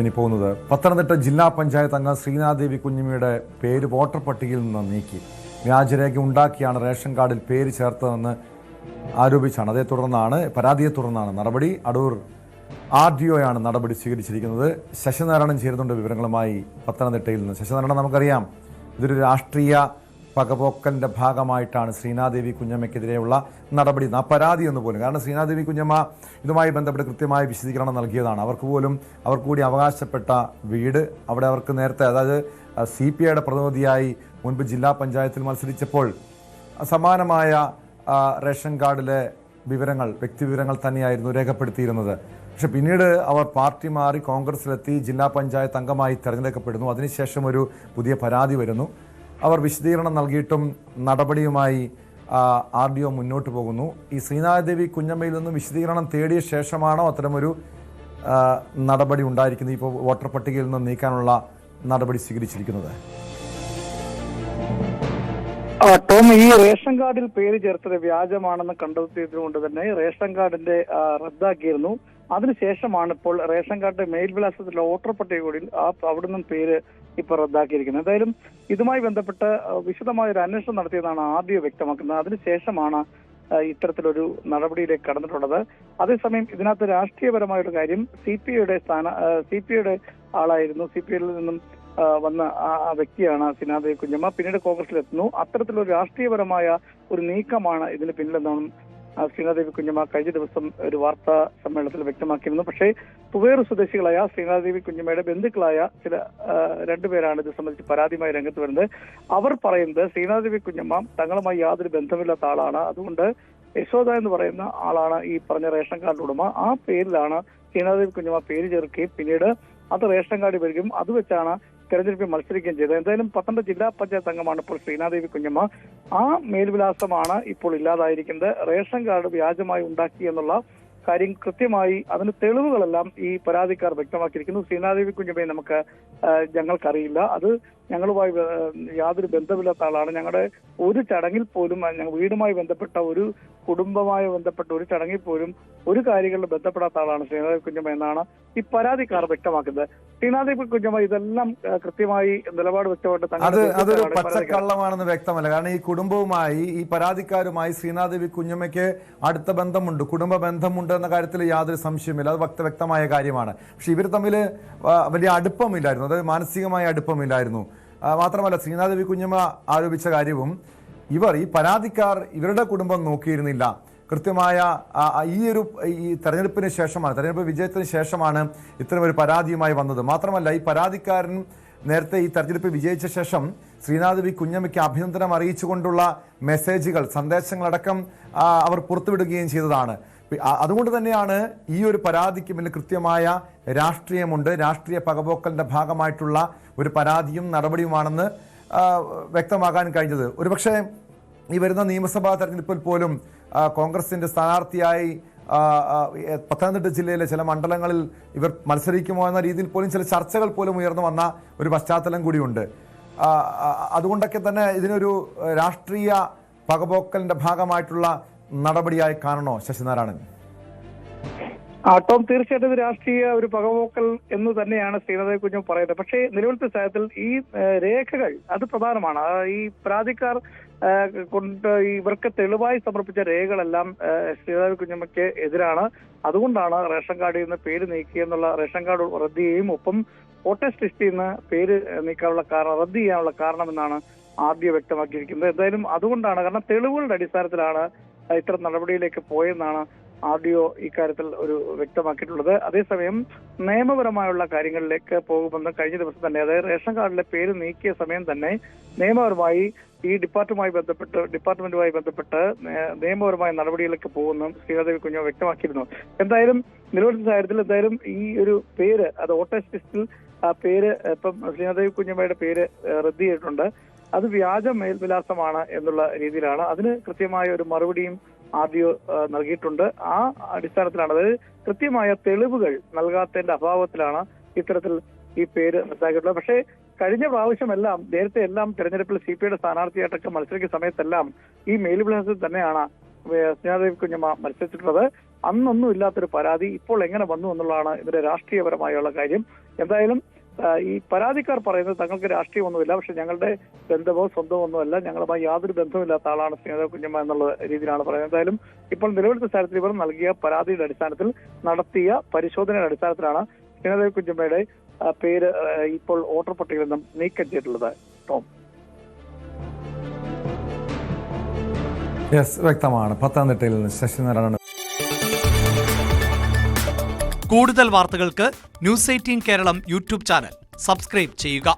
ഇനി പോകുന്നത് പത്തനംതിട്ട ജില്ലാ പഞ്ചായത്ത് അംഗം ശ്രീനാദേവി കുഞ്ഞമ്മയുടെ പേര് വോട്ടർ പട്ടികയിൽ നിന്ന് നീക്കി. വ്യാജരേഖ ഉണ്ടാക്കിയാണ് റേഷൻ കാർഡിൽ പേര് ചേർത്തതെന്ന് ആരോപിച്ചാണ്. പരാതിയെ തുടർന്നാണ് നടപടി. അടൂർ RDO ആണ് നടപടി സ്വീകരിച്ചിരിക്കുന്നത്. ശശിനാരായണൻ ചേരുന്നുണ്ട് വിവരങ്ങളുമായി പത്തനംതിട്ടയിൽ നിന്ന്. ശശിനാരായണൻ, നമുക്കറിയാം ഇതൊരു രാഷ്ട്രീയ പകപോക്കലിൻ്റെ ഭാഗമായിട്ടാണ് ശ്രീനാദേവി കുഞ്ഞമ്മയ്ക്കെതിരെയുള്ള നടപടി, പരാതി എന്ന് പോലും. കാരണം ശ്രീനാദേവി കുഞ്ഞമ്മ ഇതുമായി ബന്ധപ്പെട്ട് കൃത്യമായ വിശദീകരണം നൽകിയതാണ്. അവർക്ക് കൂടി അവകാശപ്പെട്ട വീട് അവിടെ അവർക്ക് നേരത്തെ, അതായത് CPIയുടെ പ്രതിനിധിയായി മുൻപ് ജില്ലാ പഞ്ചായത്തിൽ മത്സരിച്ചപ്പോൾ സമാനമായ റേഷൻ കാർഡിലെ വ്യക്തിവിവരങ്ങൾ തന്നെയായിരുന്നു രേഖപ്പെടുത്തിയിരുന്നത്. പക്ഷെ പിന്നീട് അവർ പാർട്ടി മാറി കോൺഗ്രസിലെത്തി ശ്രീനാ പഞ്ചായത്ത് അംഗമായി തെരഞ്ഞെടുക്കപ്പെടുന്നു. അതിനുശേഷം ഒരു പുതിയ പരാതി വരുന്നു. അവർ വിശദീകരണം നൽകിയിട്ടും നടപടിയുമായി RDO മുന്നോട്ട് പോകുന്നു. ഈ ശ്രീനാദേവി കുഞ്ഞമ്മയിൽ നിന്നും വിശദീകരണം തേടിയ ശേഷമാണോ അത്തരമൊരു നടപടി ഉണ്ടായിരിക്കുന്നത്? ഇപ്പോൾ വോട്ടർ പട്ടികയിൽ നിന്ന് നീക്കാനുള്ള നടപടി സ്വീകരിച്ചിരിക്കുന്നത്? ടോം, ഈ റേഷൻ കാർഡിൽ പേര് ചേർത്തത് വ്യാജമാണെന്ന് കണ്ടെത്തിയതുകൊണ്ട് തന്നെ റേഷൻ കാർഡിന്റെ റദ്ദാക്കിയിരുന്നു. അതിനുശേഷമാണ് ഇപ്പോൾ റേഷൻ കാർഡ് മേൽവിലാസത്തിലുള്ള വോട്ടർ പട്ടിക കൂടി അവിടെ നിന്നും പേര് ഇപ്പോൾ റദ്ദാക്കിയിരിക്കുന്നത്. എന്തായാലും ഇതുമായി ബന്ധപ്പെട്ട് വിശദമായ ഒരു അന്വേഷണം നടത്തിയതാണ് RDO വ്യക്തമാക്കുന്നത്. അതിനുശേഷമാണ് ഇത്തരത്തിലൊരു നടപടിയിലേക്ക് കടന്നിട്ടുള്ളത്. അതേസമയം ഇതിനകത്ത് രാഷ്ട്രീയപരമായ ഒരു കാര്യം, CPIയുടെ ആളായിരുന്നു, CPIയിൽ നിന്നും വന്ന ആ വ്യക്തിയാണ് ശ്രീനാദേവി കുഞ്ഞമ്മ. പിന്നീട് കോൺഗ്രസിലെത്തുന്നു. അത്തരത്തിലൊരു രാഷ്ട്രീയപരമായ ഒരു നീക്കമാണ് ഇതിന് പിന്നിലെന്നാണ് ശ്രീനാദേവി കുഞ്ഞമ്മ കഴിഞ്ഞ ദിവസം ഒരു വാർത്താ സമ്മേളനത്തിൽ വ്യക്തമാക്കിയിരുന്നു. പക്ഷേ തുവേറു സ്വദേശികളായ ശ്രീനാദേവി കുഞ്ഞമ്മയുടെ ബന്ധുക്കളായ രണ്ടുപേരാണ് ഇത് സംബന്ധിച്ച് പരാതിയുമായി രംഗത്ത് വരുന്നത്. അവർ പറയുന്നത് ശ്രീനാദേവി കുഞ്ഞമ്മ തങ്ങളുമായി യാതൊരു ബന്ധമില്ലാത്ത ആളാണ്, അതുകൊണ്ട് യശോദ എന്ന് പറയുന്ന ആളാണ് ഈ പറഞ്ഞ റേഷൻ കാർഡ് ഉടമ. ആ പേരിലാണ് ശ്രീനാദേവി കുഞ്ഞമ്മ പേര് ചേർക്കുകയും പിന്നീട് അത് റേഷൻ കാർഡ് വരികയും അത് വെച്ചാണ് തെരഞ്ഞെടുപ്പിൽ മത്സരിക്കുകയും ചെയ്തത്. എന്തായാലും പത്തനംതിട്ട ജില്ലാ പഞ്ചായത്ത് അംഗമാണ് ഇപ്പോൾ ശ്രീനാദേവി കുഞ്ഞമ്മ. ആ മേൽവിലാസമാണ് ഇപ്പോൾ ഇല്ലാതായിരിക്കുന്നത്. റേഷൻ കാർഡ് വ്യാജമായി ഉണ്ടാക്കി എന്നുള്ള കാര്യം കൃത്യമായി അതിന് തെളിവുകളെല്ലാം ഈ പരാതിക്കാർ വ്യക്തമാക്കിയിരിക്കുന്നു. ശ്രീനാദേവി കുഞ്ഞമ്മയെ ഞങ്ങൾക്കറിയില്ല, അത് ഞങ്ങളുമായി യാതൊരു ബന്ധമില്ലാത്ത ആളാണ്. ഞങ്ങളുടെ ഒരു ചടങ്ങിൽ പോലും, വീടുമായി ബന്ധപ്പെട്ട ഒരു കുടുംബമായി ബന്ധപ്പെട്ട ഒരു ചടങ്ങിൽ പോലും ഒരു കാര്യങ്ങളിൽ ബന്ധപ്പെടാത്ത ആളാണ് ശ്രീനാദേവി കുഞ്ഞമ്മ എന്നാണ് ഈ പരാതിക്കാർ വ്യക്തമാക്കുന്നത്. ശ്രീനാദേവി കുഞ്ഞമ്മ ഇതെല്ലാം കൃത്യമായി നിലപാട് അതൊരു പച്ചക്കള്ളമാണെന്ന് വ്യക്തമല്ല. കാരണം ഈ കുടുംബവുമായി, ഈ പരാതിക്കാരുമായി ശ്രീനാദേവി കുഞ്ഞമ്മയ്ക്ക് അടുത്ത ബന്ധമുണ്ട്, കുടുംബ ബന്ധമുണ്ട് എന്ന കാര്യത്തിൽ യാതൊരു സംശയമില്ല. അത് വ്യക്തമായ കാര്യമാണ്. പക്ഷെ ഇവർ തമ്മിൽ വലിയ അടുപ്പമില്ലായിരുന്നു, അതായത് മാനസികമായ അടുപ്പമില്ലായിരുന്നു. മാത്രമല്ല ശ്രീനാദേവി കുഞ്ഞമ്മ ആരോപിച്ച കാര്യവും ഈ പരാതിക്കാർ ഇവരുടെ കുടുംബം നോക്കിയിരുന്നില്ല. കൃത്യമായ ഈ തെരഞ്ഞെടുപ്പ് വിജയത്തിന് ശേഷമാണ് ഇത്തരം ഒരു പരാതിയുമായി വന്നത്. മാത്രമല്ല ഈ പരാതിക്കാരൻ നേരത്തെ ഈ തെരഞ്ഞെടുപ്പ് വിജയിച്ച ശേഷം ശ്രീനാദേവി കുഞ്ഞമ്മയ്ക്ക് അഭിനന്ദനം അറിയിച്ചുകൊണ്ടുള്ള സന്ദേശങ്ങളടക്കം അവർ പുറത്തുവിടുകയും ചെയ്തതാണ്. അതുകൊണ്ട് തന്നെയാണ് ഈ ഒരു പരാതിക്ക് പിന്നിൽ കൃത്യമായ രാഷ്ട്രീയമുണ്ട്, രാഷ്ട്രീയ പകപോക്കലിന്റെ ഭാഗമായിട്ടുള്ള ഒരു പരാതിയും നടപടിയുമാണെന്ന് വ്യക്തമാകാൻ കഴിഞ്ഞത്. ഒരുപക്ഷെ ഈ വരുന്ന നിയമസഭാ തെരഞ്ഞെടുപ്പിൽ പോലും കോൺഗ്രസിന്റെ സ്ഥാനാർത്ഥിയായി പത്തനംതിട്ട ജില്ലയിലെ ചില മണ്ഡലങ്ങളിൽ ഇവർ മത്സരിക്കുമോ എന്ന രീതിയിൽ പോലും ചില ചർച്ചകൾ പോലും ഉയർന്നു വന്ന ഒരു പശ്ചാത്തലം കൂടിയുണ്ട്. അതുകൊണ്ടൊക്കെ തന്നെ ഇതിനൊരു രാഷ്ട്രീയ പകപോക്കലിന്റെ ഭാഗമായിട്ടുള്ള നടപടിയായി കാണണോ ശശിനാരായണൻ? ടോം, തീർച്ചയായിട്ടും ഇത് രാഷ്ട്രീയ ഒരു പകപോക്കൽ എന്ന് തന്നെയാണ് ശ്രീനാദേവി കുഞ്ഞമ്മ പറയുന്നത്. പക്ഷേ നിലവിലത്തെ സാഹചര്യത്തിൽ ഈ രേഖകൾ അത് പ്രധാനമാണ്. ഈ പരാതിക്കാർ കൊണ്ട് ഇവർക്ക് തെളിവായി സമർപ്പിച്ച രേഖകളെല്ലാം ശ്രീനാദേവി കുഞ്ഞമ്മയ്ക്ക് എതിരാണ്. അതുകൊണ്ടാണ് റേഷൻ കാർഡിൽ നിന്ന് പേര് നീക്കിയെന്നുള്ള, റേഷൻ കാർഡ് റദ്ദ് ചെയ്യുകയും ഒപ്പം വോട്ടേഴ്സ് ലിസ്റ്റിൽ നിന്ന് പേര് നീക്കാനുള്ള റദ്ദ് ചെയ്യാനുള്ള കാരണമെന്നാണ് RDO വ്യക്തമാക്കിയിരിക്കുന്നത്. എന്തായാലും അതുകൊണ്ടാണ്, കാരണം തെളിവുകളുടെ അടിസ്ഥാനത്തിലാണ് ഇത്തരം നടപടിയിലേക്ക് പോയെന്നാണ് RDO ഇക്കാര്യത്തിൽ ഒരു വ്യക്തമാക്കിയിട്ടുള്ളത്. അതേസമയം നിയമപരമായുള്ള കാര്യങ്ങളിലേക്ക് പോകുമെന്ന് കഴിഞ്ഞ ദിവസം തന്നെ, അതായത് റേഷൻ കാർഡിലെ പേര് നീക്കിയ സമയം തന്നെ നിയമപരമായി ഈ ഡിപ്പാർട്ട്മെന്റുമായി ബന്ധപ്പെട്ട് നിയമപരമായ നടപടികളിലേക്ക് പോകുമെന്നും ശ്രീനാദേവി കുഞ്ഞമ്മ വ്യക്തമാക്കിയിരുന്നു. എന്തായാലും നിലവിലത്തെ സാഹചര്യത്തിൽ ഈ ഒരു പേര്, അത് വോട്ടേഴ്സ് ലിസ്റ്റിൽ ആ പേര് ഇപ്പം ശ്രീനാദേവി കുഞ്ഞമ്മയുടെ പേര് റദ്ദ് ചെയ്തിട്ടുണ്ട്. അത് വ്യാജ മേൽവിലാസമാണ് എന്നുള്ള രീതിയിലാണ്. അതിന് കൃത്യമായ ഒരു മറുപടിയും RDO നൽകിയിട്ടുണ്ട്. ആ അടിസ്ഥാനത്തിലാണ്, അതായത് കൃത്യമായ തെളിവുകൾ നൽകാത്തതിന്റെ അഭാവത്തിലാണ് ഇത്തരത്തിൽ ഈ പേര് റദ്ദാക്കിയിട്ടുള്ളത്. പക്ഷേ കഴിഞ്ഞ പ്രാവശ്യമെല്ലാം, നേരത്തെ എല്ലാം തെരഞ്ഞെടുപ്പിൽ CPIയുടെ സ്ഥാനാർത്ഥിയായിട്ടൊക്കെ മത്സരിക്കുന്ന സമയത്തെല്ലാം ഈ മേൽവിലാസത്തിൽ തന്നെയാണ് ശ്രീനാദേവി കുഞ്ഞമ്മ മത്സരിച്ചിട്ടുള്ളത്. അന്നൊന്നും ഇല്ലാത്തൊരു പരാതി ഇപ്പോൾ എങ്ങനെ വന്നു എന്നുള്ളതാണ് ഇതിന്റെ രാഷ്ട്രീയപരമായുള്ള കാര്യം. എന്തായാലും ഈ പരാതിക്കാർ പറയുന്നത് തങ്ങൾക്ക് രാഷ്ട്രീയമൊന്നുമില്ല, പക്ഷെ ഞങ്ങളുടെ ബന്ധമോ സ്വന്തമോ ഒന്നുമല്ല, ഞങ്ങളുമായി യാതൊരു ബന്ധവുമില്ലാത്ത ആളാണ് ശ്രീനാദേവി കുഞ്ഞമ്മ എന്നുള്ള രീതിയിലാണ് പറയുന്നത്. എന്തായാലും ഇപ്പോൾ നിലവിലത്തെ സാഹചര്യത്തിൽ ഇവർ നൽകിയ പരാതിയുടെ അടിസ്ഥാനത്തിൽ നടത്തിയ പരിശോധനയുടെ അടിസ്ഥാനത്തിലാണ് ശ്രീനാദേവി കുഞ്ഞമ്മയുടെ പേര് ഇപ്പോൾ വോട്ടർ പട്ടികയിൽ നിന്നും നീക്കം ചെയ്തിട്ടുള്ളത്. ടോം, വ്യക്തമാണ്. പത്തനംതിട്ടയിൽ നിന്ന് ശശിനാരായണൻ. കൂടുതൽ വാർത്തകൾക്ക് news 18 Keralam YouTube channel subscribe ചെയ്യുക.